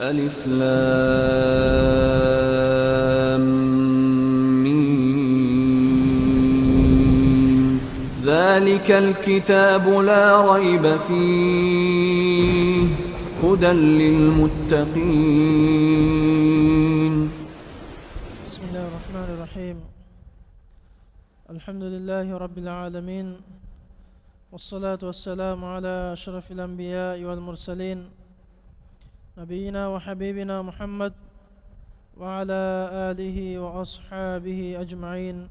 ألف لام ميم ذلك الكتاب لا ريب فيه هدى للمتقين. بسم الله الرحمن الرحيم. الحمد لله رب العالمين، والصلاة والسلام على أشرف الأنبياء والمرسلين نبينا وحبيبنا محمد وعلى آله وأصحابه أجمعين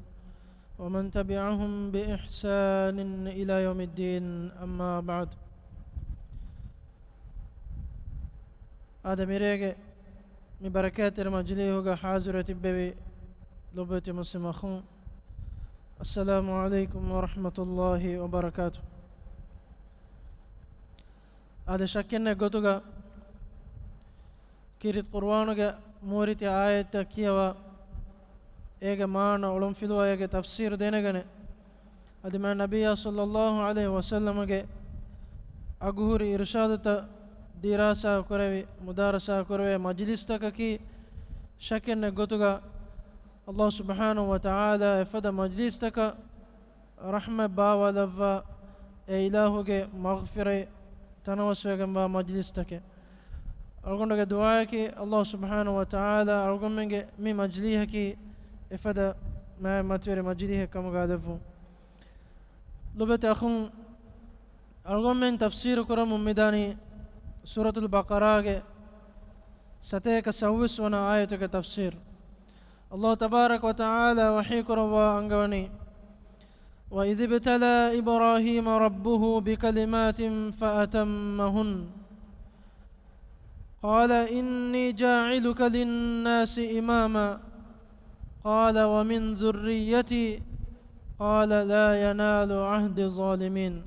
ومن تبعهم بإحسان إلى يوم الدين. أما بعد. آدميريغ مباركات المجليه حاضرة ببي لبت مسلم أخون. السلام عليكم ورحمة الله وبركاته. هذا شكلنا قطوغا كيرت قرآنغا موريتي آية كيوا إيغا مانا علم فيلوا إيغا تفسير دينغاني هذا ما النبي صلى الله عليه وسلم أغهور إرشادة دراسة كروي مدارسة كروي مجلس تككي شكلنا قطوغا الله سبحانه وتعالى فدا مجلس تك رحمة باوا لفا إلهوغ مغفرة تنوسوغن با مجلس تك أرغندك دعاكي الله سبحانه وتعالى أرغمنك مي مجليهكي إفدا ما متوري مجليه كم غادفو لبت أخون أرغمن تفسير كرم ميداني سورة البقرة ستيك سوس ونا آيتك تفسير الله تبارك وتعالى وحيك روا أنغوني وإذ ابتلى إبراهيم ربه بكلمات فأتمهن قال إني جاعلك للناس إماما قال ومن ذريتي قال لا ينال عهد الظالمين.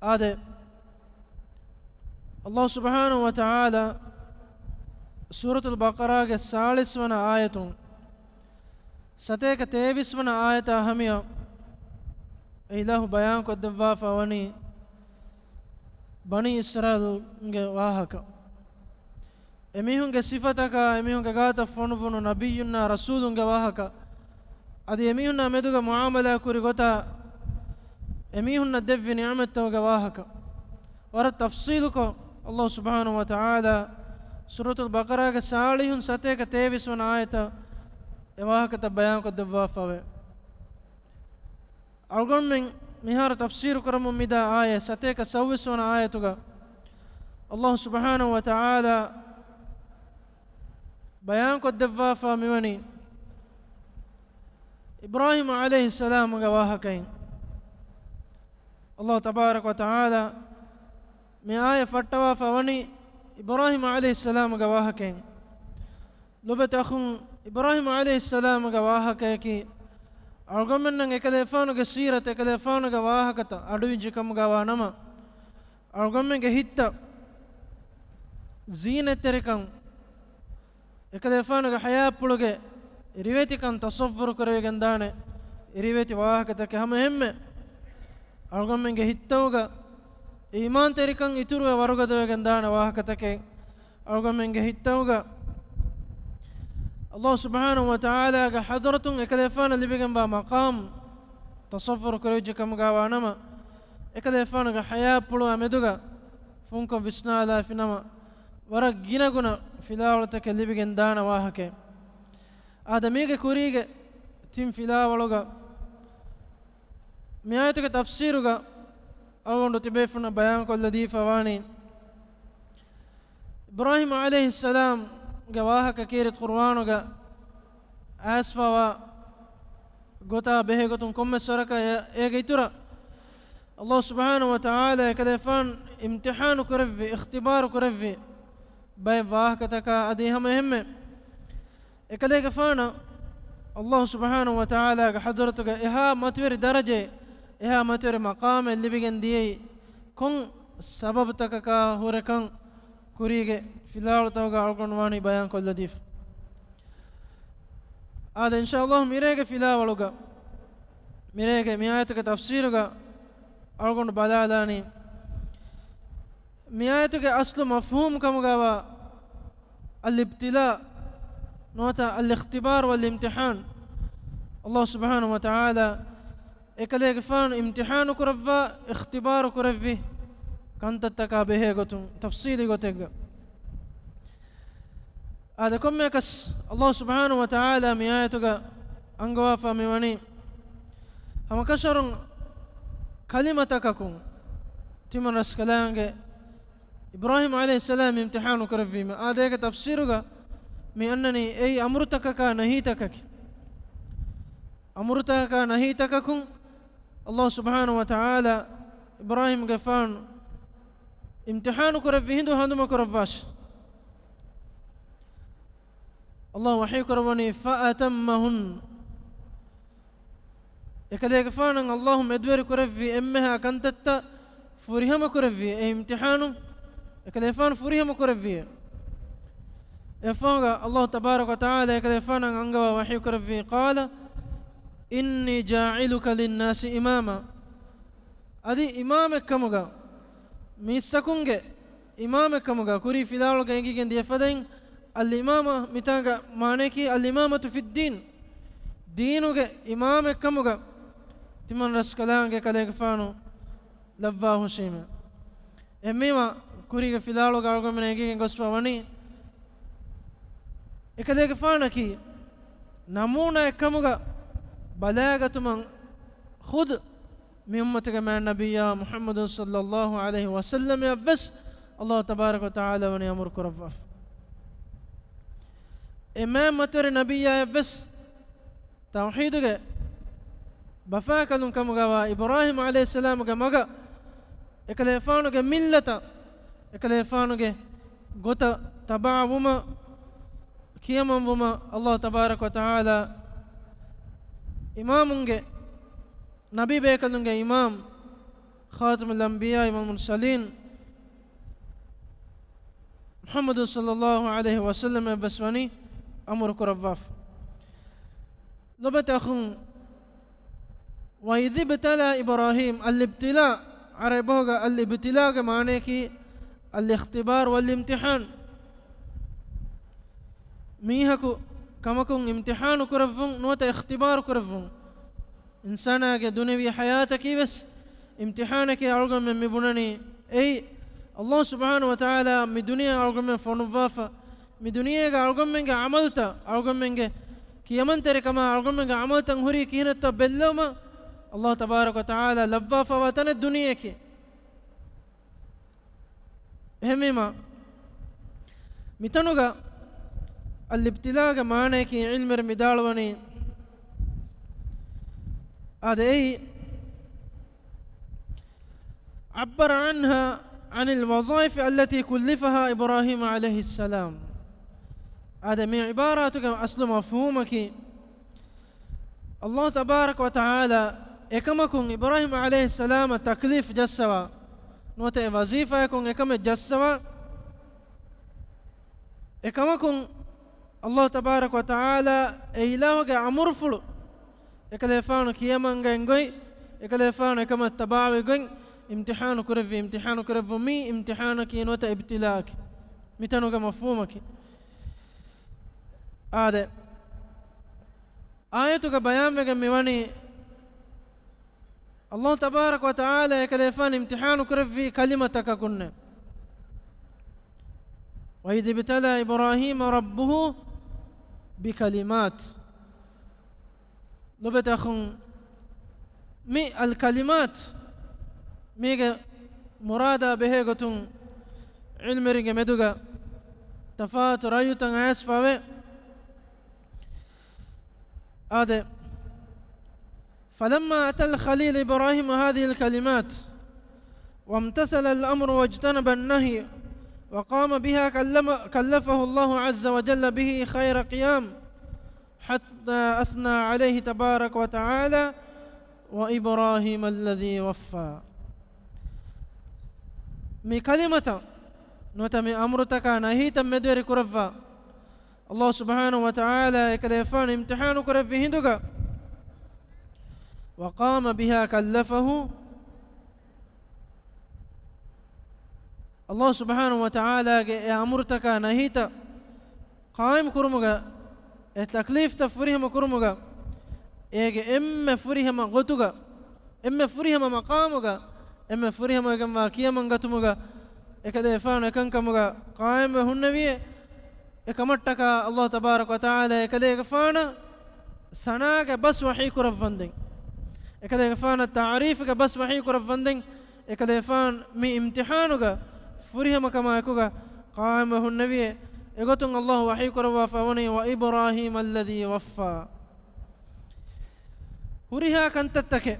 هذا الله سبحانه وتعالى سورة البقرة الثالث من آية ستيك تيبس من آية همية إله بيان قد دفافا وني بني إسرائيل واهك إميهن صفتك إميهن غاتا فنفن نبينا رسول واهك أدي إميهن مدوغ معاملة كوري غتا إميهن دف نعمة واهك ورد تفصيلك الله سبحانه وتعالى سورة البقرة ساليهن ستيك تيبس من آية واهك تبيان قد دفافا أرغم من مهار تفسير كرم مدا آية ستيك سوس من آية الله سبحانه وتعالى بيان قد دفافا موني إبراهيم عليه السلام واهكين الله تبارك وتعالى من آية فتوى فوني إبراهيم عليه السلام واهكين لبت أخون إبراهيم عليه السلام واهكيكي أرغمنا إكلفانو سيرة إكلفانو واهكتا أدوينجي كم غوانما أرغمنا هيتا زينة تركم إكلفانو حياة بلوغي ريويتي كان تصفر كروي گندانه ريويتي واهكتا كهم هم أرغمنا هيتاوغا إيمان تركم إتروا ورغدوي گندانه واهكتا كي أرغمنا هيتاوغا الله سبحانه وتعالى حضرتون إكلفان اللي بيجن مقام تصفر كرويج كم غوانما إكلفان حياة بلو أمدوغا فونكم بسنا لا فينما ورا جينا كنا في لاولتك اللي بيجن دانا واهك آدميك كوريك تيم في لاولوغا ميايتك تفسيروغا أولو تبيفنا بيان كل دي فوانين إبراهيم عليه السلام واهك كيرت قرآنوغا أسفا غوتا بهغتون كم سركا يغيتورا الله سبحانه وتعالى كدفان امتحان كرفي اختبار كرفي باي واهكتك أدي هم إكديك فانا الله سبحانه وتعالى حضرتك إها متور درجة إها متور مقام اللي بيجن دي كون سبب تككا هوركان كوريغي في الأرض توقع القرآن بيان كل ديف هذا إن شاء الله ميريك في الأولوغا ميريك ميايتك تفسيرك أرغن بداداني මියායතුගේ අස්ලු මෆහූම් කමුගාව al-ibtila nota al-ikhtibar wal-imtihan Allah subhanahu wa ta'ala ekale gefan imtihanu kuravva ikhtibaru kuravvi kantattaka behe gotun tafsili gotega ada kommekas Allah subhanahu wa ta'ala miayatuga angwafa miwani hamakasharun kalimatakakun timan raskalange Ibrahim alayhi salam imtihanu kuravvi ma adega tafsiruga mi annani ay amrutakaka nahitakaki amrutaka nahitakakun Allah subhanahu wa ta'ala Ibrahim gefan imtihanu kuravvi hindu handuma kuravvash Allah wahyi kuravani fa'atammahun ekale gefan Allahum edweri kuravvi emmeha kantatta furihama kuravvi ay imtihanu ekale gefan furihama kuravvi efanga Allah tabarak wa ta'ala ekale gefan angawa wahyi kuravvi qala inni ja'iluka lin-nasi imama adi imame kamuga missakunge imame kamuga kuri filalo gengi gen diafadain al-imama mitanga maneki al-imamatu fid-din diinuge imame kamuga timan raskalange kalege fanu labbahu shima emmima kurige filalo galgomene gengi gospa wani ekalege fanaki namuna kamuga بلاغتمن خود من أمتك مع النبي محمد صلى الله عليه وسلم بس الله تبارك وتعالى ونيامرك رفاف إمام متر نبي بس توحيدك بفاكلن كمغا إبراهيم عليه السلام كمغا إكليفانك ملة إكليفانك غوتا تبعهما كيما الله تبارك وتعالى إمامونge نبي بيكلونge إمام خاتم الأنبياء إمام المرسلين محمد صلى الله عليه وسلم بسواني أمرك رفاف لبت أخون وإذ ابتلى إبراهيم الابتلاء عربوغا الابتلاء معناه كي الاختبار والامتحان ميهكو كمكون امتحان كرفون نوتا اختبار كرفون إنسانا دنيوي حياتك بس امتحانك أرغم من مبناني أي الله سبحانه وتعالى من دنيا أرغم من فنوافا من دنيا أرغم من عملتا أرغم من كيمن تركما أرغم من عملتا هري كينة بلوما الله تبارك وتعالى لبافا واتنا الدنيا كي هميما متنوغا الابتلاء معناه كي علم المدالوني هذا أي عبر عنها عن الوظائف التي كلفها إبراهيم عليه السلام هذا من عباراتك أصل مفهومك الله تبارك وتعالى إكمكم إبراهيم عليه السلام تكليف جسوا نوت وظيفة يكون إكم جسوا إكمكم الله تبارك وتعالى إلهك أمر فلو إكليفانو كيمان غنغوي إكليفانو كما تباوي غن امتحان كرف مي امتحان كينوت ابتلاك متنوك مفهومك هذا آياتك بيان بكم ميواني الله تبارك وتعالى إكليفان امتحان كرف في كلمتك كنا وإذ ابتلى إبراهيم ربه بكلمات لبت أخون مي الكلمات ميغا مرادا بهيغتون علم ريغا مدوغا تفات رايوتان اسفاوي هذا فلما أتى الخليل إبراهيم هذه الكلمات وامتثل الأمر واجتنب النهي وقام بها كلفه الله عز وجل به خير قيام حتى أثنى عليه تبارك وتعالى وإبراهيم الذي وفى مي كلمة نوتمي أمرتك نهيتا مدير كرفا الله سبحانه وتعالى يكلفان امتحان كرفي هندوك وقام بها كلفه Allah subhanahu wa ta'ala ge e amurtaka nahita qaim kurumuga e taklif ta furihama kurumuga ege emme furihama gotuga emme furihama maqamuga emme furihama gamma kiyaman gatumuga ekade faanu ekankamuga qaim hunnawiye ekamattaka Allah tabarak wa ta'ala ekade faana sanaga bas wahi kurafandin ekade faana ta'rif ga bas wahi kurafandin ekade faan mi imtihanuga furihama kama ekuga qaim hunnawiye egotun Allah wahi kurwa fawani wa Ibrahim alladhi waffa huriha kantattake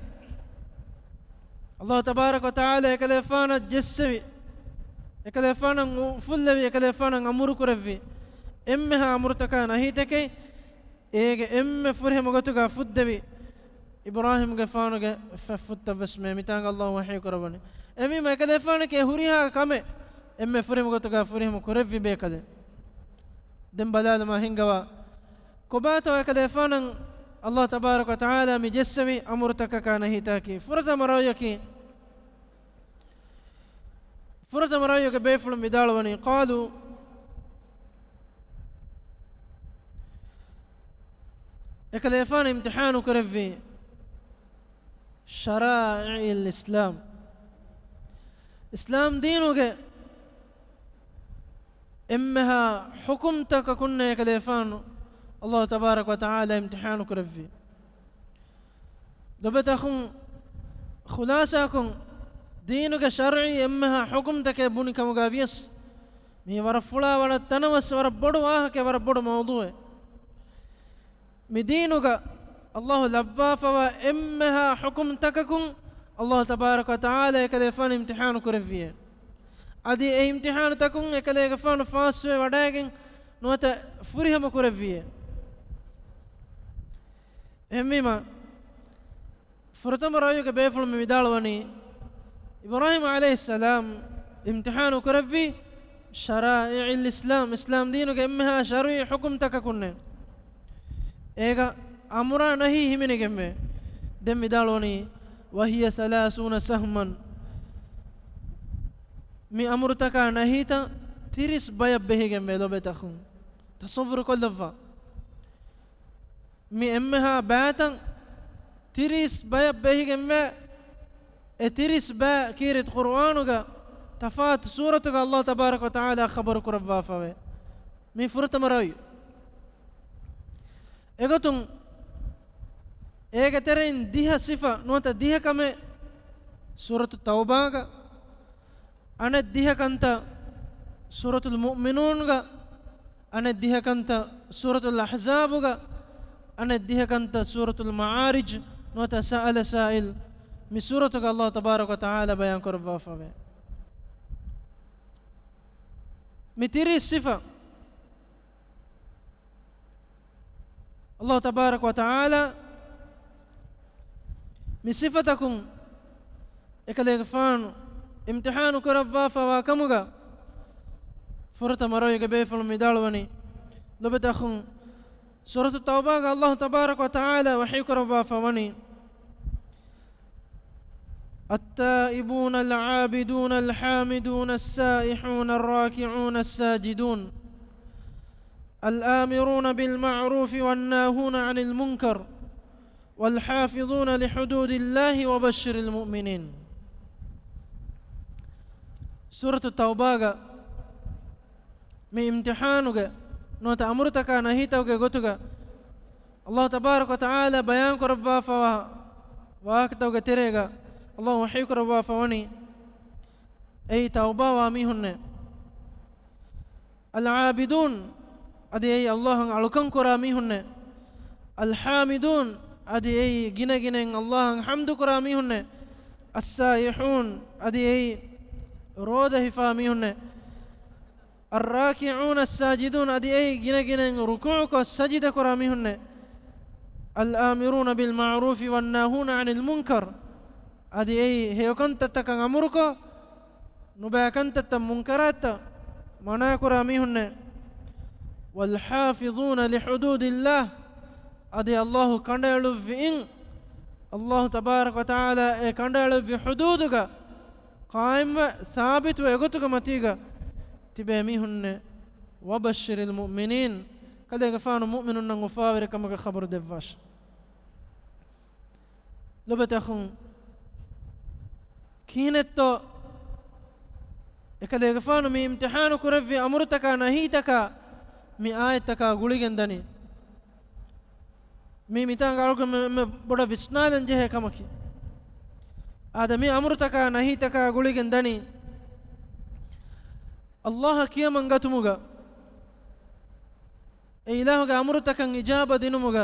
Allah tabarak wa ta'ala ekade faana jessevi ekade faana fullevi ekade faana amuru kuravvi emmeha amurtaka nahitake ege emme furihama gotuga fuddevi Ibrahim ge faana ge futta vesme mitanga Allah wahi kurwani emi ma ekade faana ke huriha kame emme furihama gotuga furihama kuravvi bekade dem badal ma hingawa kobato ekade faana Allah tabarak wa ta'ala mi jessami amurtaka kana hitaki furata marayoke befulum vidalwani qalu ekade faana imtihanu kuravvi shara'i al-islam islam dinuge emmeha hukumtaka kunne ekade faanu Allah tabarak wa ta'ala imtihanu kuravvi dobetakhun khulasakun dinuge shar'i emmeha hukumtake bunikamuga vies mi wara fula wara tanawas wara bodu wahake wara bodu mawdu'e mi dinuga Allah labbafa wa emmeha hukumtakakun Allah tabarak wa ta'ala ekade faanu imtihanu kuravvi adi e imtihanu takun ekade faanu faaswe wadagen nuata furihama kuravvi emmima furtama rayoke befulum vidalwani Ibrahim alayhi salam imtihanu kuravvi shara'i al-islam islam dinuge emmeha shar'i hukumtaka kunne ega amura nahi himine gemme dem vidalwani wa hiya 30 sahman mi amurtaka nahita tiris bayab behi gemme lobetakhun tasawwur kollava mi emmeha baatan tiris bayab behi gemme e tiris ba kirit qur'anuga tafat suratuga Allah tabarak wa ta'ala khabar kurabba fawe mi furtama rawi egotun ege terin diha sifa nuata diha kame suratu taubaga ane diha kanta suratul mu'minunga ane diha kanta suratul ahzabuga ane diha kanta suratul ma'arij nuata sa'ala sa'il mi suratuga Allah tabarak wa ta'ala bayan kurabba fawe mi tiri sifa Allah tabarak wa ta'ala mi sifatakum ekale faanu imtihanu kurabba fawa kamuga furta marayoke befulum vidalwani lobetakhun suratu taubaga Allah tabarak wa ta'ala wahi kurabba fawani التائبون العابدون الحامدون السائحون الراكعون الساجدون الآمرون بالمعروف والناهون عن المنكر والحافظون لحدود الله وبشر المؤمنين سورة التوبة من امتحانك نوت أمرتك نهيتك قتك الله تبارك وتعالى بيانك ربا فوا واكتوك تريك الله وحيك ربا فواني أي توبة واميهن العابدون أدي أي الله علكم كراميهن الحامدون أدي أي جنا جنا الله حمد كراميهن السائحون أدي أي روده فاميهن الراكعون الساجدون أدي أي جنا جنا ركوعك السجد كراميهن الآمرون بالمعروف والناهون عن المنكر أدي أي هيوكن تتكن أمرك نباكن تتم منكرات منا كراميهن والحافظون لحدود الله أدي الله كندلو في إن الله تبارك وتعالى كندلو في حدودك قائم ثابت ويغتك متيغا تباميهن وبشر المؤمنين كذا غفان مؤمنون غفاور كما خبر دفاش لبتخون كينتو එකද ගෆානු මේ ඉම්තිහාන කුරව්වි අමෘතක නහීතක මේ ආයතක ගුලිගෙන්දනි මේ මිතං ගාලුක මේ බොඩ විස්නාදන් ජෙහ කමකි ආද මේ අමෘතක නහීතක ගුලිගෙන්දනි අල්ලාහ කියමන් ගතුමුග ඒ ඉලාහුගේ අමෘතකන් ඉජාබ දිනුමුග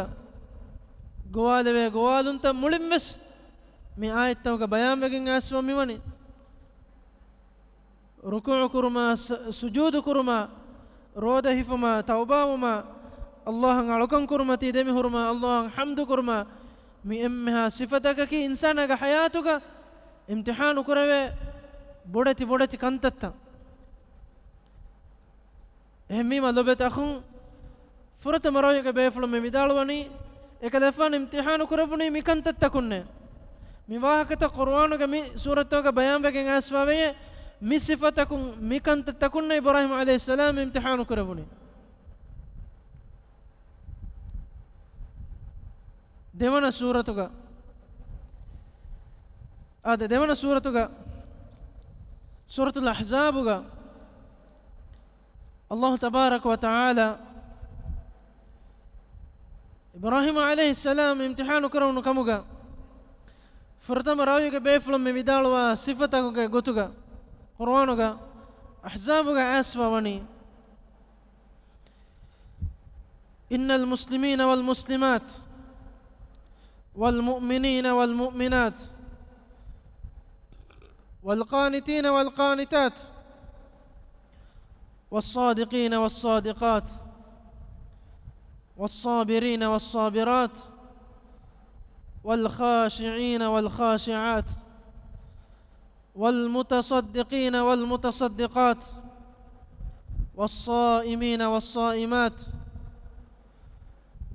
ගෝවාදවේ ගෝවාදුන්ත මුලින්මස් මේ ආයතක බයාම් වකින් ආස්ව මිවනි ركوع كرما سجود كرما روده فما توبة وما الله علىكم كرما تيدمي هرما الله حمد كرما مئمها صفتك كي إنسانك حياتك امتحان كرما بودتي كنتتا همي ما لبت أخون فرت مرايك بيفلو ميدالواني එකදෆාන ඉම්තිහාන කරපුනේ මිකන්තත් තකුන්නේ මිවාහකත කුර්ආනක මි සූරතෝක බයන් වගෙන් ආස්වාවේ මි සිෆතකුන් මිකන්තත් තකුන්නේ ඉබ්‍රාහීම අලයිහිස්සලාම් ඉම්තිහාන කරපුනේ දෙවන සූරතක දෙවන සූරතක සූරතුල් අහ්සාබුක අල්ලාහ් තබාරක වතාලා إبراهيم عليه السلام امتحان كرون كموغا فرتم راويك بيفلم ميدالوا صفتك غوتوغا قرآنوغا أحزابوغا أسفا وني إن المسلمين والمسلمات والمؤمنين والمؤمنات والقانتين والقانتات والصادقين والصادقات والصابرين والصابرات والخاشعين والخاشعات والمتصدقين والمتصدقات والصائمين والصائمات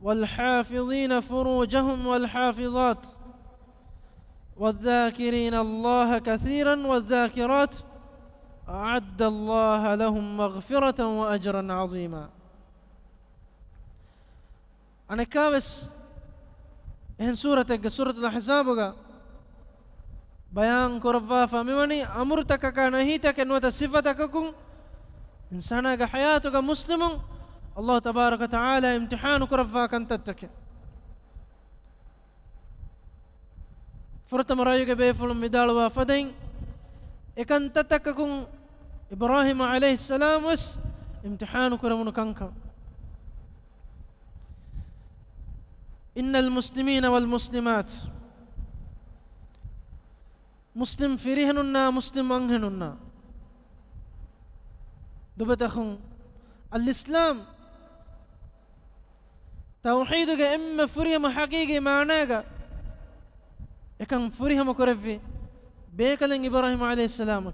والحافظين فروجهم والحافظات والذاكرين الله كثيرا والذاكرات أعد الله لهم مغفرة وأجرا عظيما أنا كابس إن سورة الأحزاب بيان كربا فموني أمرتك كنهيتك نوت صفتك كن إنسانك حياتك مسلم الله تبارك وتعالى امتحان كربا كنتتك فرت مرايك بيفل مدال وفدين إكنتتك كن إبراهيم عليه السلام وس امتحان كربون كنك إن المسلمين والمسلمات مسلم فريهننا مسلم أنهننا دبتخون الإسلام توحيدك إما فريهم حقيقي معناك إكن فريهم كرفي بيكلن إبراهيم عليه السلام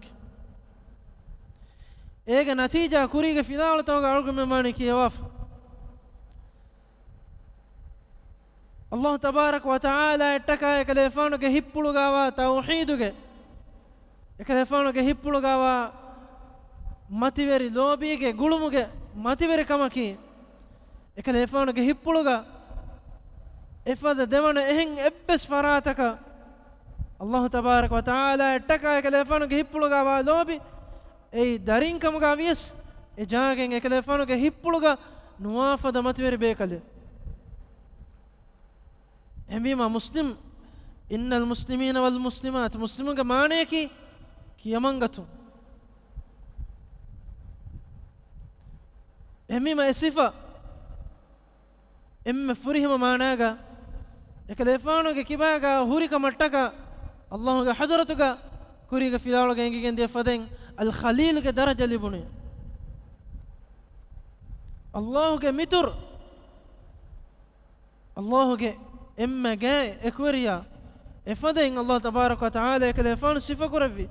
إيجا نتيجة كوريك في دولة توقع عرق ممانك يواف الله تبارك وتعالى اتكا يكلفانو کے ہپڑو گاوا توحید کے يكلفانو کے ہپڑو گاوا متیوری لوبی کے گڑمو کے متیوری کمکی يكلفانو کے ہپڑو گا افاد دیوان اہن ابس فراتک الله تبارك وتعالى اتكا يكلفانو کے ہپڑو گاوا لوبی ای دارین کم گاویس ای جاگیں يكلفانو کے ہپڑو گا نوافد متیوری بیکلے هميما مسلم إن المسلمين والمسلمات مسلمون كمانية كي يمانغتو هميما إصفة إما فريهم ماناغا يكلفانو كيباغا هوريكا متكا الله حضرتك كوريكا فيلاولو كينجي دي فدين الخليل كدرجة لبني الله كمتر الله كي إما جاء إكوريا إفادين الله تبارك وتعالى كلفان صفة كرفي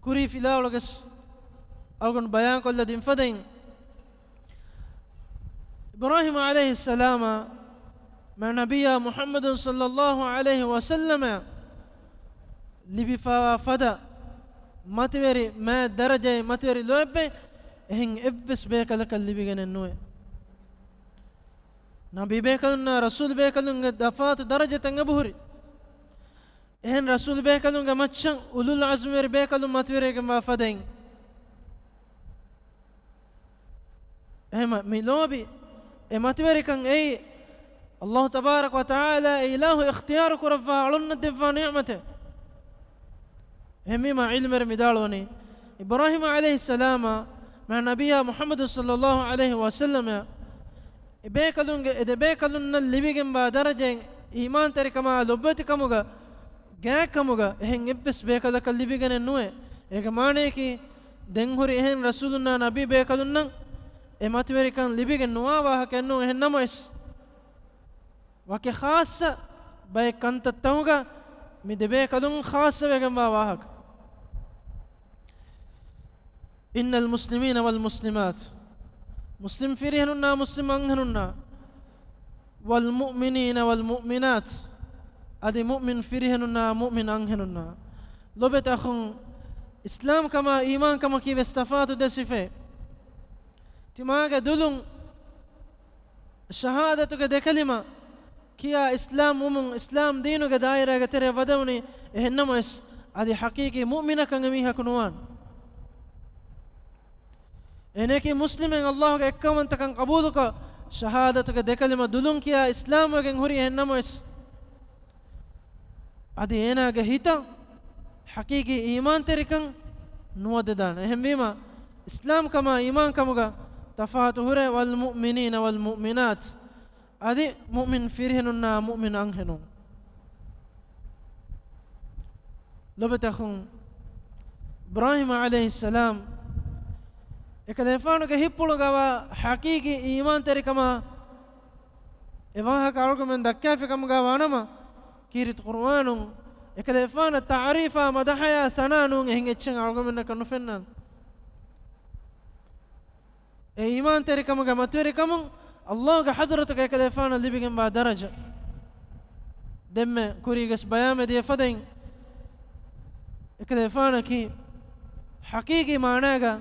كوري في لا ولقس ألقون بيان كل دين فدين إبراهيم عليه السلام ما نبيا محمد صلى الله عليه وسلم لبفا فدا متوري ما درجة متوري لوبة هن إبس بيكالك اللبيجن النوع نبي بيكالنا رسول بيكالنا دفات درجة تنجبوري هن رسول بيكالنا ماتشان أولو العزم بيكالنا متوري كم فدين هم ميلوبي متوري كان أي الله تبارك وتعالى إله اختيارك رفع علنا الدفاع نعمته همي ما علم رمدالوني إبراهيم عليه السلام مع نبي محمد صلى الله عليه وسلم إذا بيكالون اللي بيجن بدرجة إيمان تركما لبتي كموجا جاك كموجا هن إبس بيكالك اللي بيجن النوع إجماعنا كي دينهوري هن رسولنا نبي بيكالون إماتوري كان اللي بيجن نوا واه كأنه هن نمايس وكي خاصة بيكان تتوجا مدبي كلون خاصة بيجن واهك إن المسلمين والمسلمات مسلم فيرهننا مسلم أنهننا والمؤمنين والمؤمنات أدي مؤمن فيرهننا مؤمن أنهننا لو بتأخون إسلام كما إيمان كما كيف استفاد دسفة تماغ دلون شهادتك ده كلمة كيا إسلام ومن إسلام دينه كدائرة كتير بدوني إنما هذه حقيقي مؤمنة كنجميها كنوان إنك مسلم إن الله كأكمل تكن قبولك شهادتك ده كلمة دلون كيا إسلام وكنهوري إنما هذه هنا كهيتا حقيقي إيمان تركن نوددان أهم بما إسلام كما إيمان كما تفاته والمؤمنين والمؤمنات هذه مؤمن فيرهننا مؤمن أنهنون لو بتأخون إبراهيم عليه السلام إكلفانو كهيبولو كوا حقيقي إيمان تركما إباها كارو من دكافي كم كوانما كيرت قرآنون إكلفان التعريف مدحيا سنانون هنجتشن عرو من كنوفنان إيمان تركما كما تركما الله كحضرتك إكلفان اللي بيجن بعد درجة دم كوريجس بيام دي فدين إكلفان كي حقيقي معناه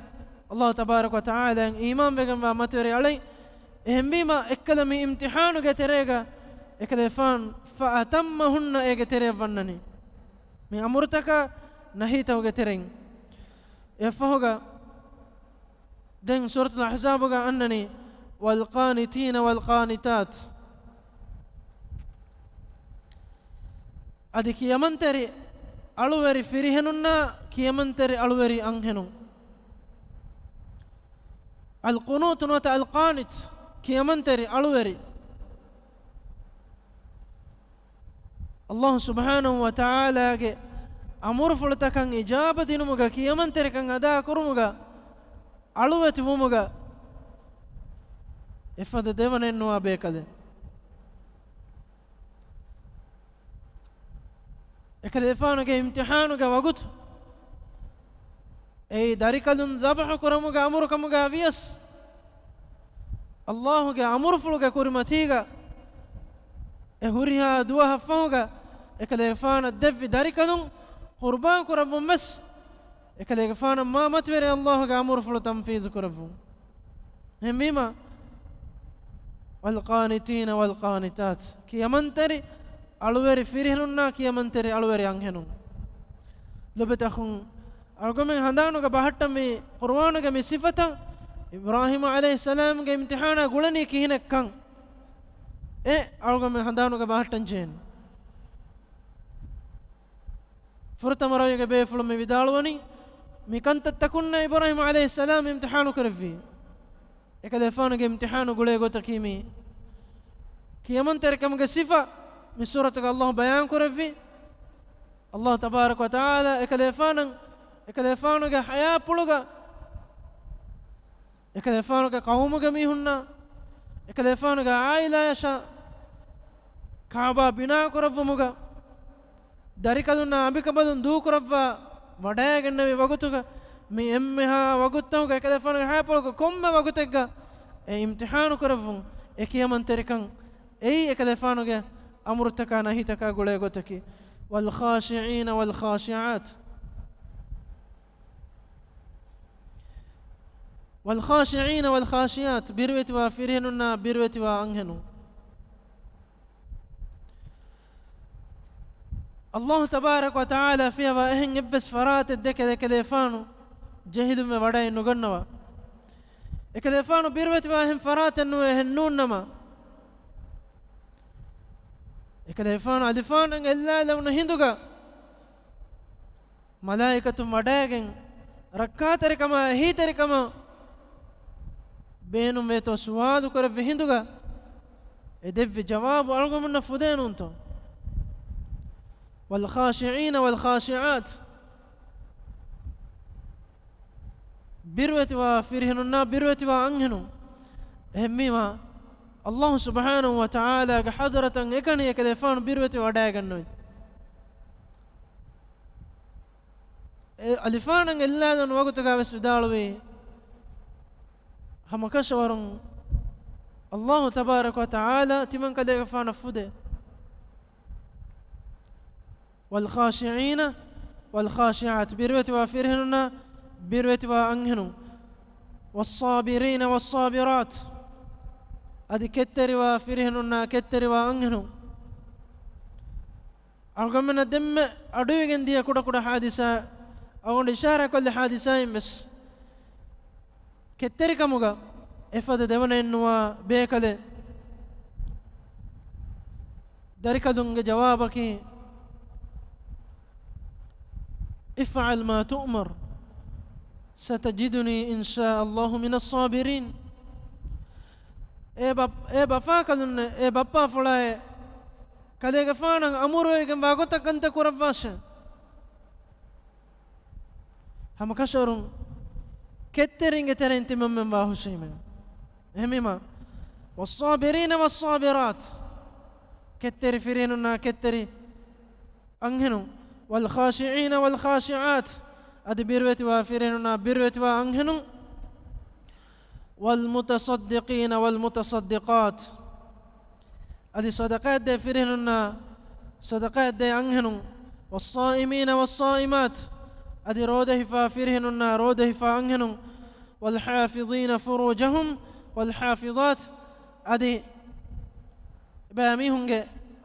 الله تبارك وتعالى إيمان بيجن بعد ما تري عليه إهم بما إكلمي امتحانه كتريجا إكلفان فأتمهن إكتري فنني من أمرتك نهيته كترين يفهوجا دين سورة الأحزاب أنني والقانتين والقانتات أدي كيامن تري ألووري فريهنونا كيامن تري ألووري أنهنو القنوت نوت القانت كيامن تري ألووري الله سبحانه وتعالى أمور فلتكن إجابة دينمغا كيامن تري كان أدا كرمغا ألووري فمغا إفاد ديوان إنوا بيكده إكده إفانو كإمتحانو كوغوت أي داريكالون ذبح كرمو كأمور كمو كأبيس الله كأمور فلو كورمتيغا إهوريها دوا هفوغا إكده إفانا الدف داريكالون قربان كرمو مس إكده إفانا ما متوري الله كأمور فلو تنفيذ كرمو هم بيما والقانتين والقانتات كيامن تري ألووري فيرهنونا كيامن تري ألووري أنهنون لبتأخون أرجومن هندانو كبهتمي قرآنو كمي صفة إبراهيم عليه السلام كامتحانا غلني كهينك كان أرجومن هندانو كبهتنجين فرتمرايو كبيفلو مي بدالوني ميكانت تكون إبراهيم عليه السلام امتحانو كرفي إكلفانو كامتحانو غلي غوتكيمي كيامن تركم كصفة من سورة الله بيان كرفي الله تبارك وتعالى إكلفانو كحياة بلغة إكلفانو كقوم كميهن إكلفانو كعائلة يشاء كعبة بنا كرف مغا داريكالونا أبي كبدون دو كرف وڑايا النبي وقتك مي أمها وقتهم كإكلفانو كحياة بلغة كم وقتك امتحان كرفون إكيامن تركن أي إكلفانوجا أمرتك نهيتك غليغتك والخاشعين والخاشعات والخاشعين والخاشعات بيروت وافرهننا بيروت وانهنو الله تبارك وتعالى فيها وإهن يبس فرات الدكة كليفانو جهل من وراء نغنوا كليفانو بيروت وإهن فرات إنه يهنون نما كليفانو ألفان إن الله لو نهندوغا ملائكة مدائن ركعت كما هي كما بينهم ويتو سوال كرب هندوغا إدب جواب أرغم النفذين أنتو والخاشعين والخاشعات بروت وفرهننا بروت وأنهنو هميما الله سبحانه وتعالى حضرة إكن يكلفان بروت وداعنو ألفان إلا أن وقتك بس بدالوي هم كشورن الله تبارك وتعالى تمن كده فان فده والخاشعين والخاشعات بيروت وافرهن بيروت وانهن والصابرين والصابرات ادي كتر وافرهن كتر وانهن أرغمنا الدم أدوين دي كودا حادثة أو إشارة كل حادثة بس كتر كموجا إفادة دهونا إنوا بيكله دارك دونج جوابك افعل ما تؤمر ستجدني إن شاء الله من الصابرين بفاكلن بابا فلاي كذا فانا أمره يكن باغوتا كنت كورباشا هم كشرون كترين كترين تمم باهو شيما هميما والصابرين والصابرات كتر فريننا كتر أنهنو والخاشعين والخاشعات أدي بيروت وافريننا بيروت وأنهنو والمتصدقين والمتصدقات أدي صدقات دي فريننا صدقات دي أنهنو والصائمين والصائمات أدي روده فافرهننا روده فأنهنو والحافظين فروجهم والحافظات أدي باميهنج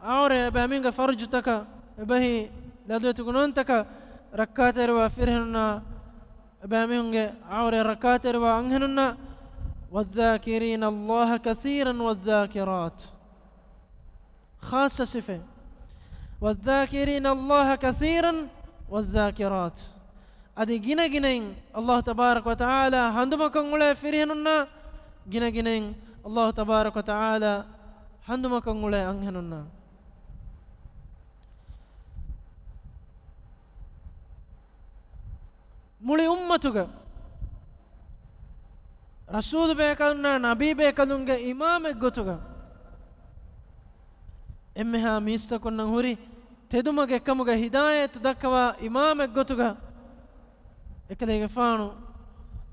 أوري باميهنج فرجتك بهي لدوت قنونتك ركاتر وافرهننا باميهنج أوري ركاتر وأنهننا والذاكرين الله كثيرا والذاكرات خاصة صفة والذاكرين الله كثيرا والذاكرات أدي جنا جنين الله تبارك وتعالى هندما كنغلا فريهننا جنا جنين الله تبارك وتعالى هندما كنغلا أنهننا مولي أمتك رسول بيكالنا نبي بيكالونغ إمام غتوغ إمها ميستكون نهوري تدومك كموغ هداية دكوا إمام غتوغ إكلي فانو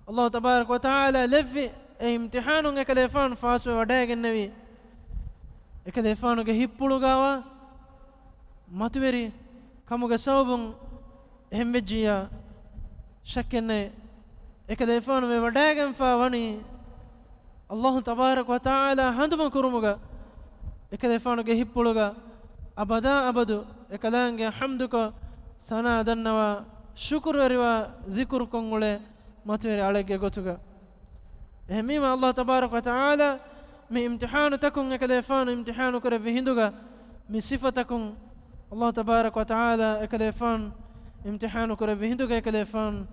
الله تبارك وتعالى لفي امتحانو إكلي فان فاسو ودايق النبي إكلي فانو كهيبولو غاوا ماتوري كموغ سوبون همبجيا شكني إكلي فانو ودايق فاوني الله تبارك وتعالى هندما كرموغ إكلي فانو كهيبولو غا أبدا أبدو إكلانغ حمدك سنا دنوا شكر وروا ذكر كونغولي ماتوري عليك غوتوغا هميما الله تبارك وتعالى من امتحان تكون إكليفان امتحان كرف هندوغا من صفتكم الله تبارك وتعالى إكليفان امتحان كرف هندوغا إكليفان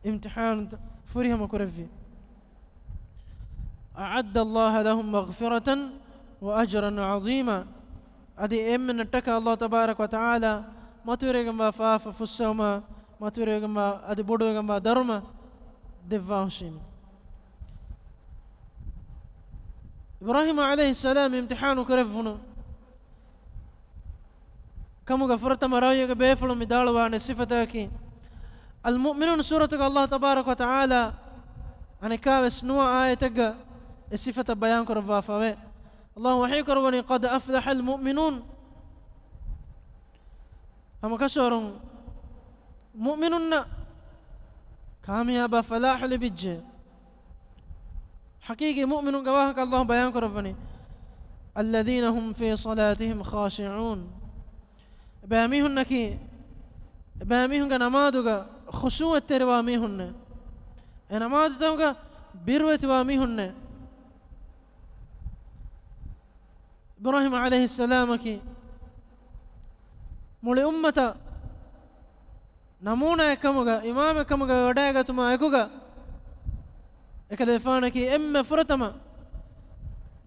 امتحان فريهم كرف أعد الله لهم مغفرة وأجرا عظيما أدي إمن اتكى الله تبارك وتعالى ماتوريغما فاف فسوما ماتوريغما أدي بودوغما درما دفاوشين إبراهيم عليه السلام امتحانه كرفنا كم غفرت مرايك بيفلو مدالوا نصفتك المؤمنون سورة الله تبارك وتعالى أنا كاوس نوع آيتك الصفة بيان كرفافة الله وحي كربني قد أفلح المؤمنون هم كسرون مؤمنون كاميابا فلاح لبجه حقيقي مؤمن قواهك الله بيان كربني الذين هم في صلاتهم خاشعون باميهن كي باميهن نمادوغا خشوع ترواميهن نماد توغا بيروت واميهن إبراهيم عليه السلام كي مولي أمتا نمونا يكمغا إمام يكمغا ودايغا تما يكوغا එකදෙෆානකි එම්ම ෆුරතම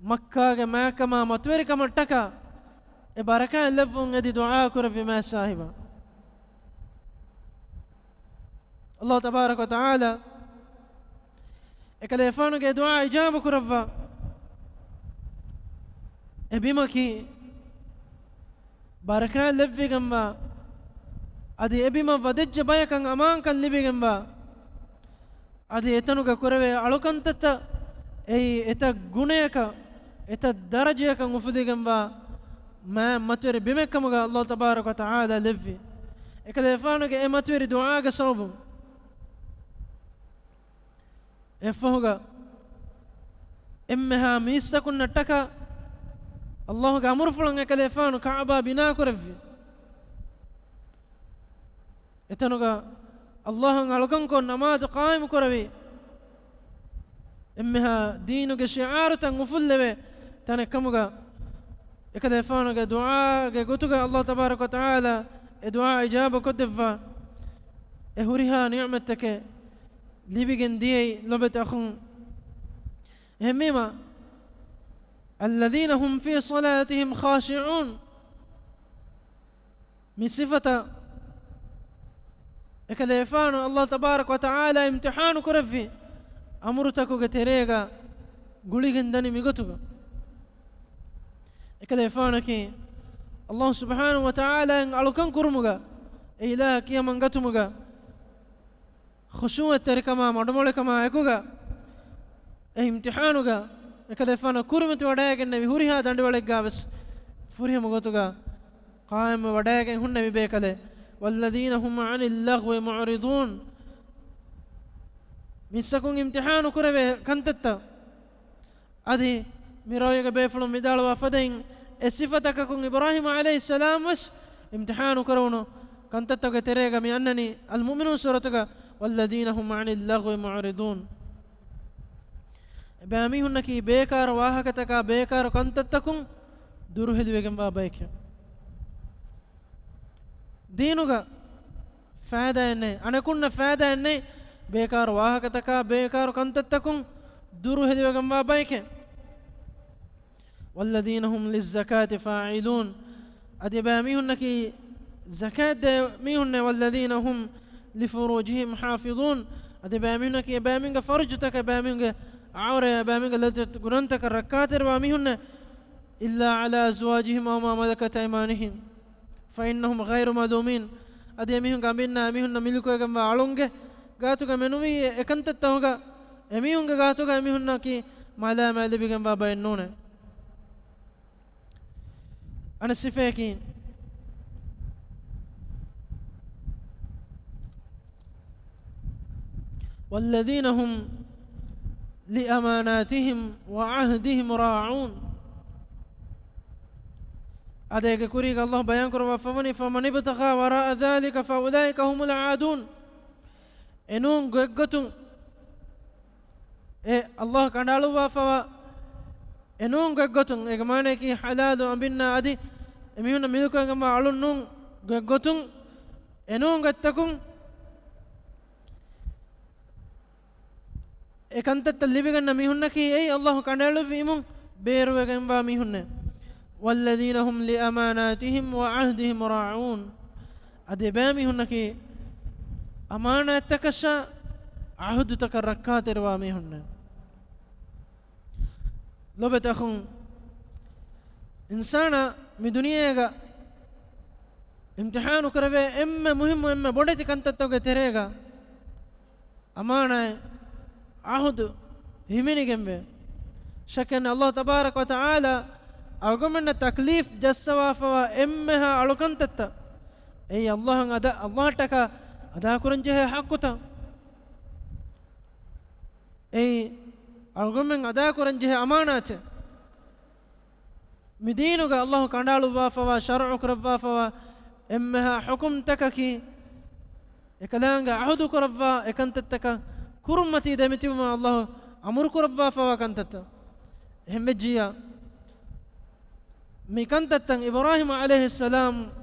මක්කාගේ මෑකම මතුවරි කමට්ටක ඒ බරකා ලැබුන් එදි දුආ කරවි මා සාහිබා අල්ලාහ් තබාරක වතාලා එකදෙෆානගේ දුආ ඉජාබ කරවවා එබිමකි බරකා ලැබවිගම්වා අදි එබිම වදෙජ්ජ බයකන් අමාන්කන් ලිබිගම්වා අදි එතනුක කරවේ අලුකන්තත එයි එත ගුණයක එත දරජයක උපදිගම්වා මා මතුවරි බිමකමග අල්ලාහ් තබාරක වතාලා ලැබවි එකදෙෆානගේ ඒ මතුවරි දුආගේ සබබ එෆහුග එම්මහා මිස්සකුන් නටක අල්ලාහ්ගේ අමර ෆලන් එකදෙෆානු කඅබා බිනා කරවි එතනුක اللهم علقن كون نماز قائم كروي إمها دينك شعارة مفلبة تنكمغا إكذا فانك دعاء قوتك الله تبارك وتعالى دعاء إجابة كدفا إهوريها نعمتك لبيجن دي لبت أخون هميما الذين هم في صلاتهم خاشعون من صفة එකදෙෆාන අල්ලාහ් තබාරක වතාලා ඉම්තිහාන කරවි අමෘතකුගේ තෙරේගා ගුලිගෙන් දනි මිගතුග එකදෙෆානකි අල්ලාහ් සුබ්හානහු වතාලා අලුකන් කුරුමුගා ඒ ඉලාහ කියමන් ගතුමුගා ඛුෂූ තරිකම මඩමොලකම එකුගා ඒ ඉම්තිහානුගා එකදෙෆාන කුරුමති වඩාගෙන විහුරිහා දඬ වලෙක් ගාවස් ෆුරිහම ගතුගා قائم වඩාගෙන හුන්න විබේකලේ والذين هم عن اللغو معرضون مسكون امتحان كربه كنتت ادي ميرويغ بيفلم ميدال وفدين صفتك كون ابراهيم عليه السلام وس امتحان كرونو كنتت تريغ مي انني المؤمنون سورتك والذين هم عن اللغو معرضون بامي هنكي بيكار واهكتك بيكار كنتتكم දුරු හෙළුවෙගෙන් බාබයික දීනුග ෆෑදන්නේ අනකුන්න ෆෑදන්නේ බේකාර වාහකතක බේකාර කන්තත්තකුන් දුරු හෙළුවෙගෙන් බාබයික والذين هم للزكاة فاعلون أدبا ميهنكي زكاة ميهن والذين هم لفروجهم حافظون أدبا ميهنكي بامينغ فرجتك بامينغ عورة بامينغ لدت قرنتك الركاتر باميهن إلا على أزواجهم وما ملكت أيمانهم فإنهم غير ملومين أدي ميهن قامبينا ميهن ملكوا كما علونغ غاتوغا منوي اكنتتوغا ميهن غاتوغا ميهن كي مالا مالي بيغم بابا النون أنا صفاكين والذين هم لأماناتهم وعهدهم راعون أديك كوريك الله بيان كروا فمن ابتغى وراء ذلك فأولئك هم العادون إنون غغتون الله كنالوا فوا إنون غغتون إغمانه كي حلال أبنا أدي ميون ميلكو غما علون غغتون إنون غتكون إكنت الليبغن ميهن كي أي الله كنالوا فيمون بيرو غمبا ميهن والذين هم لأماناتهم وعهدهم راعون أدبامي هناك أمانة تكشى عهد تكركات روامي هن لو بتأخون إنسان من دنيا امتحان كربه إما مهم إما بدأت كنت توجه تريغا أمانة عهد هميني جنبه شكن الله تبارك وتعالى algomenna taklif jassawafawa emmeha alukantatta ei Allahun Allah taka ada kuranjehe hakkuta ei algomen ada kuranjehe amanate midinuga Allah kandalu wafawa shar'u kurwafawa emmeha hukum takaki ekalanga ahudu kurwa ekantattaka kurmati demituma Allah amur kurwafawa kantatta hemmejiya mi kantattan Ibrahim alayhi salam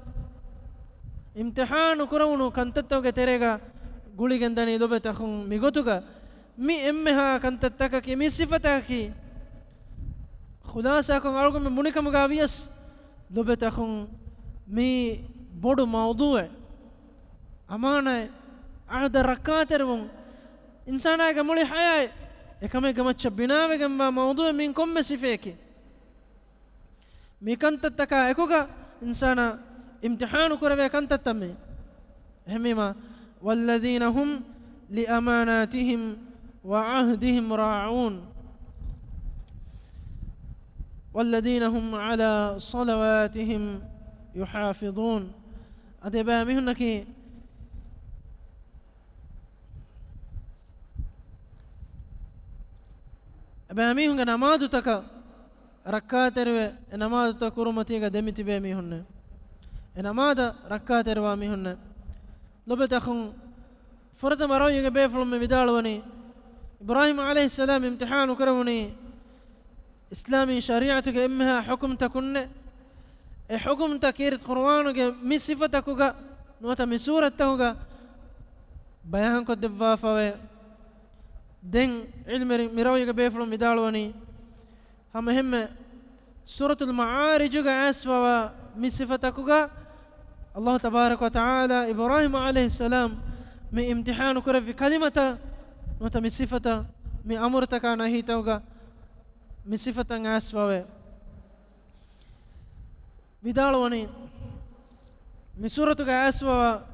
imtihanu kurawnu kantattawge terega guligendani lobetakhun migotuga mi emmeha kantattaka ki mi sifataki khulasa kon algo me munikam gaviyas lobetakhun mi bodu mawdu'e amana ahda rakaterun insana ga muli hayay ekame gamaccha binawe gamba mawdu'e min komme sifeki mi kantattaka ekoga insana imtihanu kurave kantattame hemima walladhina hum li amanatihim wa ahdihim ra'un والذين هم على صلواتهم يحافظون أدبامهنك أبامهنك نماذتك ركاتروا نماذتك كرمتيك دمتي بامهن نماذ ركاتروا مهن لبتخن فرد مراويك بيفلم بدالوني إبراهيم عليه السلام امتحان كروني إسلامي شريعتك إمها حكم تكون حكم تكيرت قرآنك من صفتك نوتا من سورتك بيان قد دفافة دين علم مراويك بيفلم بدالوني هم سورة المعارج أسفا من صفتك الله تبارك وتعالى إبراهيم عليه السلام من امتحان كره في كلمة نوتا من صفة من أمرتك نهيتك من صفة أسفا بدالوني من سورة أسفا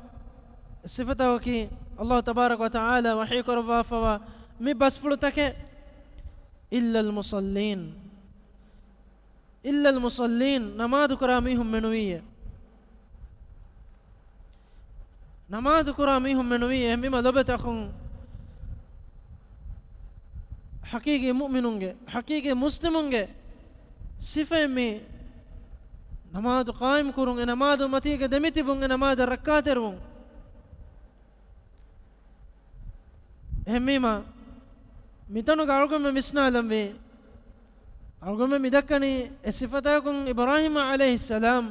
صفته كي الله تبارك وتعالى وحيك رفافا من بسفلتك إلا المصلين نماذ كراميهم منوية نماذ كراميهم منوية مما لبتخون حقيقي مؤمنون حقيقي مسلمون صفة مي نماذ قائم كرون نماذ متيك دمتي بون نماذ ركاترون هميما ميتانو قالكم مسنا لمبي قالكم مدكني صفتكم إبراهيم عليه السلام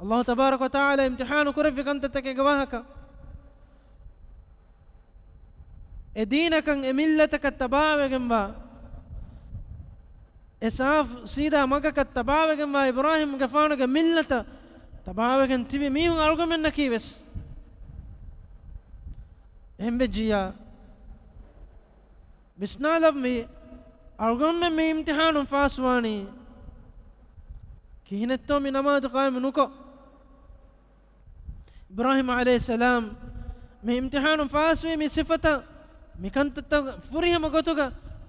الله تبارك وتعالى امتحان كرف كنت تكجواهك دينك ملتك التباوي جنبا إساف سيدا مكك التباوي جنبا إبراهيم جفانك ملة تباوي جن تبي ميهم قالكم إنك بس هم بجيا بسنا لبمي أرغم من امتحان فاسواني كهنتو من نماذج قائم نكو إبراهيم عليه السلام من امتحان فاسوي من صفة مكانت فريه مقتوك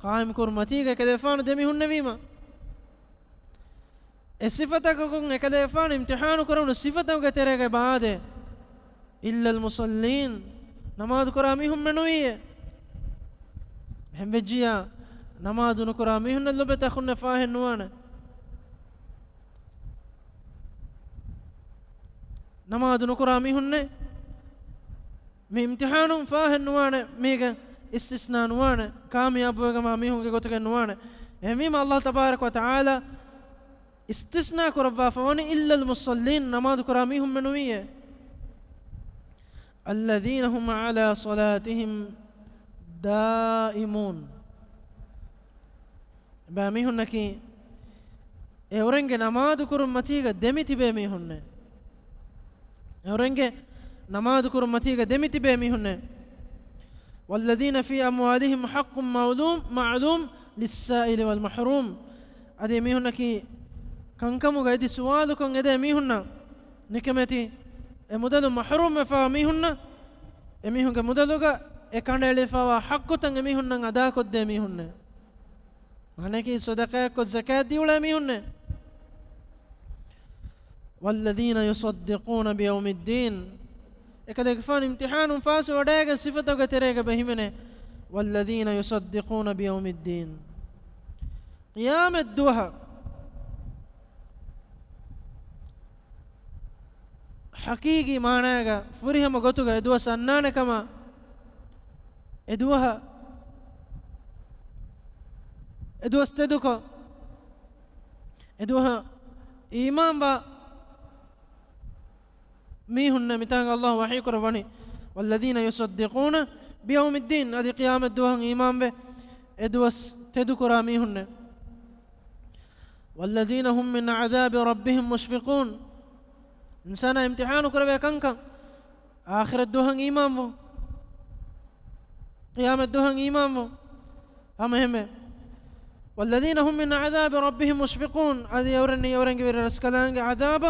قائم كرمتيك كدفان دميه النبيما الصفة كون كدفان امتحان كرون الصفة كترك بعد إلا المصلين نماذج كراميهم منوية هم بجيا نماذج نكراميهم اللبت أخونا فاهن نوانا نماذج نكراميهم من امتحان فاهن نوانا ميغا استثناء نوانا كامياب وغما ميهم كغوتك نوانا هميم الله تبارك وتعالى استثناء كربا فواني إلا المصلين نماذج كراميهم منوية الذين هم على صلاتهم دائمون باميهن كي اورنگ نماذ كرمتيغا دمتي باميهن اورنگ نماذ كرمتيغا دمتي باميهن والذين في أموالهم حق معلوم للسائل والمحروم أدي ميهن كي كنكمو غيدي سوالكم أدي ميهن نكمتي مدل محروم فاميهن ميهن كمدلوغا ekandele fawa hakkutan emihunnan ada kodde emihunne maneki sodaqah ko zakat diula emihunne والذين يصدقون بيوم الدين إكذا فان امتحان فاس ودايق صفة وتريق بهمنه والذين يصدقون بيوم الدين قيام الدوها حقيقي معناها فريهم غتوغا ادوا سنانه كما ادوها ادوا استدوكو ادوها ايمان با ميهن متان الله وحي قرباني والذين يصدقون بيوم الدين ادي قيام الدوها ايمان به ادوا استدوكو راميهن والذين هم من عذاب ربهم مشفقون إنسان امتحان كربي كنكم آخر الدوهن إيمان بو قيام الدوهن إيمان بو أمهم والذين هم من عذاب ربهم مشفقون هذه يورن كبير رسكلان عذاب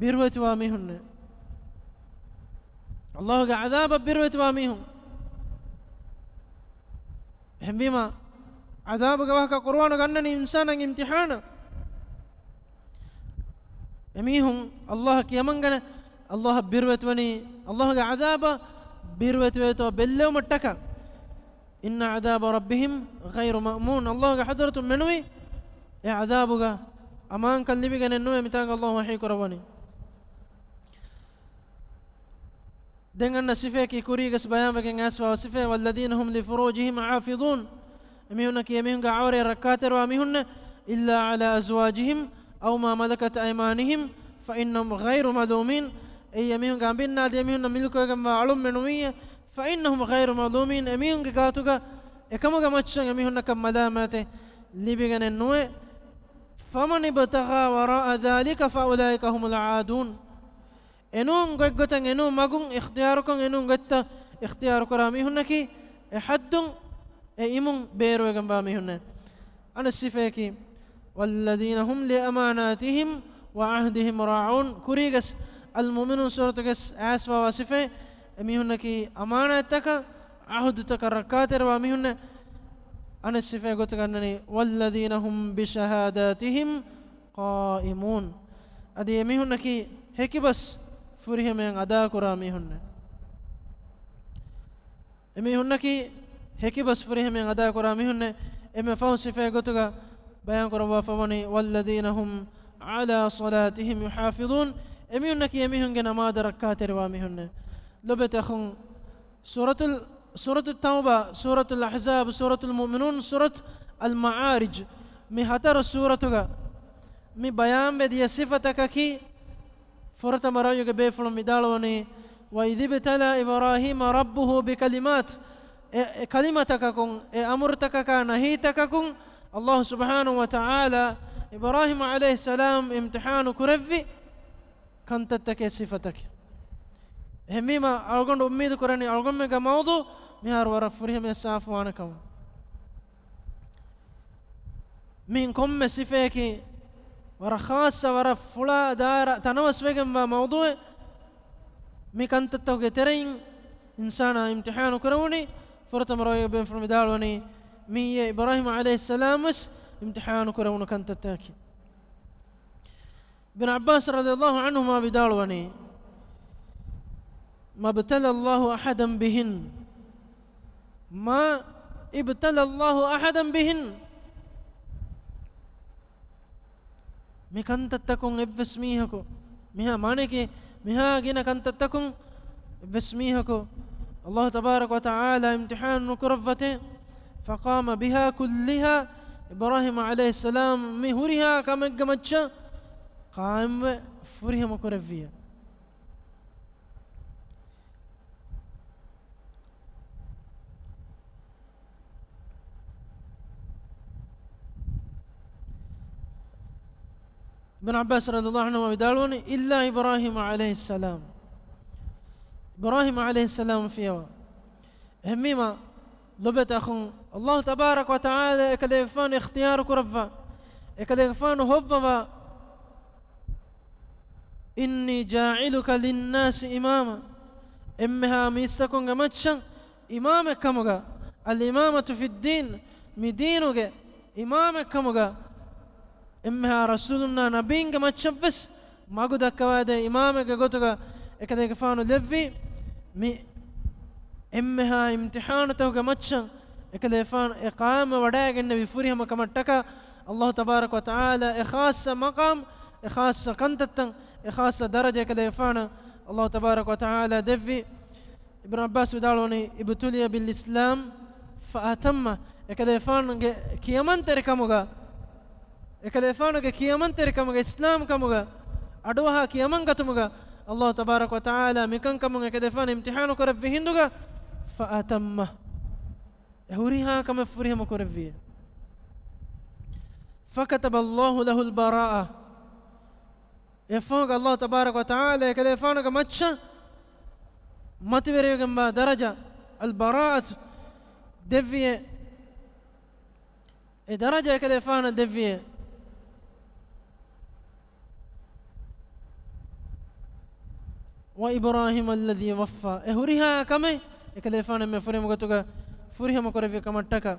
بيروت واميهن الله عذاب بيروت واميهم هم بما عذاب كواك قرآن كأنني إنسان امتحانا أميهم الله كيامنغنا الله بيروت وني الله عذاب بيروت ويتو بلو متكا إن عذاب ربهم غير مأمون الله حضرت منوي عذابك أمان كلبي كان النوم متاع الله وحي كرواني dengan sifat ki kuri gas bayam ke ngaswa sifat walladina hum li furujihim hafizun amihunna ki amihun ga awre rakater wa amihunna illa ala azwajihim aw ma malakat aymanihim fa innahum ghayru malumin ay amihun ga binna de amihunna milko ga alum menuwiya fa innahum ghayru malumin amihun ga gatuga ekamuga machan amihunna kam malamate libigan nuwe faman ibtagha wara dhalika fa ulaika humul aadun enun goggotan enun magun ikhtiyarukon enun gotta ikhtiyar korami hunnaki e haddun e imun beeru egam ba mi hunne ana sifeki walladina hum li amanatihim wa ahdihim ra'un kurigas almu'minun suratugas aswa wasife mi hunnaki amanataka ahdutaka rakater wa mi hunne ana sife gotaganani walladina hum bi shahadatihim qa'imun adi mi hunnaki hekibas فرهم ين أدا كرامي هن إمي هن كي هكي بس فرهم ين أدا كرامي هن إما فهم صفة قطعة بيان كروا فوني والذين هم على صلاتهم يحافظون إمي هن كي إمي هن جنا ما دركات روامي هن لبت أخون سورة التوبة سورة الأحزاب سورة المؤمنون سورة المعارج مي هتر سورة مي بيان بدي صفتك كي فرت مرايو بيفلو ميدالوني وإذ ابتلى إبراهيم ربه بكلمات كلمتك كن أمرتك نهيتك كن الله سبحانه وتعالى إبراهيم عليه السلام امتحان كرفي كانت تك صفتك هميما ألغن أميد كراني ألغن ميغا موضوع مهار ورفرهم يساف وانكم من كم صفك ورا خاصة ورا فلا دار تنوس بيجم بموضوع ميكانت توجه ترين إنسان امتحان كروني فرت مرايا بين فرمدالوني مي إبراهيم عليه السلام امتحان كروني كانت تاكي ابن عباس رضي الله عنهما بدالوني ما ابتلى الله أحدا بهن ما ابتلى الله أحدا بهن مي كانت تكون بسميهكو مها مانك مها جينا كانت تكون بسميهكو الله تبارك وتعالى امتحان كرفته فقام بها كلها إبراهيم عليه السلام مهورها كما جمتش قام فرها مكرفية ابن عباس رضي الله عنه ويدالون إلا إبراهيم عليه السلام إبراهيم عليه السلام فيها هميما لبت أخون الله تبارك وتعالى إكذا يكفان اختيارك رفا إكذا يكفان هبا إني جاعلك للناس إماما إمها ميسكون غمتشا إمامك كمغا الإمامة في الدين مدينك إمامك كمغا إمها رسولنا نبينك ما تشبس magu dakkawade imamege gotuga ekadege faanu levvi mi emmeha imtihanu tawge maccan ekade faanu iqama wadaagenne vi furihama kamattaka Allah tabarak wa taala e khassa maqam e khassa kantattan e khassa daraja ekade faanu Allah tabarak wa taala devvi ibn Abbas vidaloni ibtuliya bil islam fa atamma ekade faanu ge kiyaman terikamuga ekade faanu ge kiyaman terikamuga islam kamuga aduha kiyaman gatumuga Allah tabarak wa taala mikan kamun ekade faanu imtihanu korabbi hinduga fa atamma ehuriha kam furihama korabbi فكتب الله له البراءة يفوق الله تبارك وتعالى كده يفوق ماتشا ما تبري جنب درجة البراءة دفية درجة كده يفوق دفية وإبراهيم الذي وفى هوريها كم كده يفوق من فريم قطعة فريم كورفي كمتّكا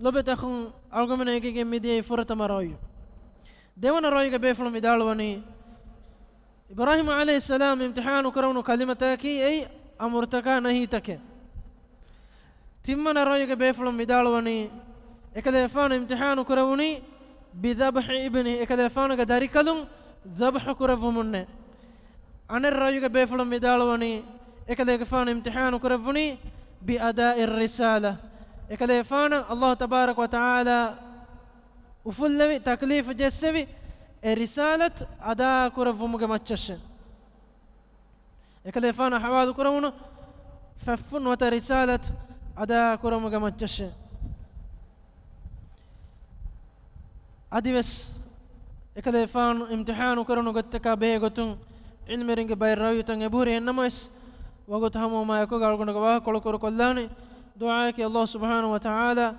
لبتخون أرجمنا يكيك ميديا فرط مرايو ديوانا رايك بيفلم يدالوني إبراهيم عليه السلام امتحان كرون كلمتك أي أمرتك نهي تك تمنا رايك بيفلم يدالوني إكذا فان امتحان كروني بذبح ابنه إكذا فان كداري كلون ذبح كرفمنه أنا رايك بيفلم يدالوني إكذا فان امتحان كروني بأداء الرسالة إكذا فانا الله تبارك وتعالى وفلوي تكليف جسوي الرسالة أداء كرفهم جمتشش إكذا فانا حواد كرونه ففن وترسالة أداء كرفهم جمتشش أديس إكذا فان امتحان كرونه قد تكابه قطن علم رنج بيراوي تنجبوري النماس وقت هم ما يكون قالوا كنا كل كلاني دعاءك الله سبحانه وتعالى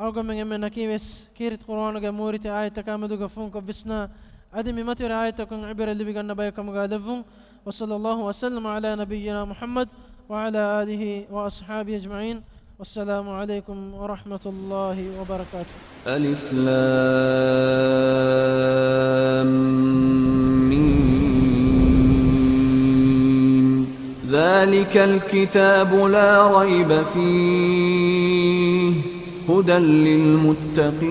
أرجو من نكيس كيرت قرآن جمهوري آية كامدو قفون كبسنا أدمي متر آية كن عبر اللي بيجنا بيكم قادفون وصلى الله وسلم على نبينا محمد وعلى آله وأصحابه أجمعين والسلام عليكم ورحمة الله وبركاته. ألف لام ذلك الكتاب لا ريب فيه هدى للمتقين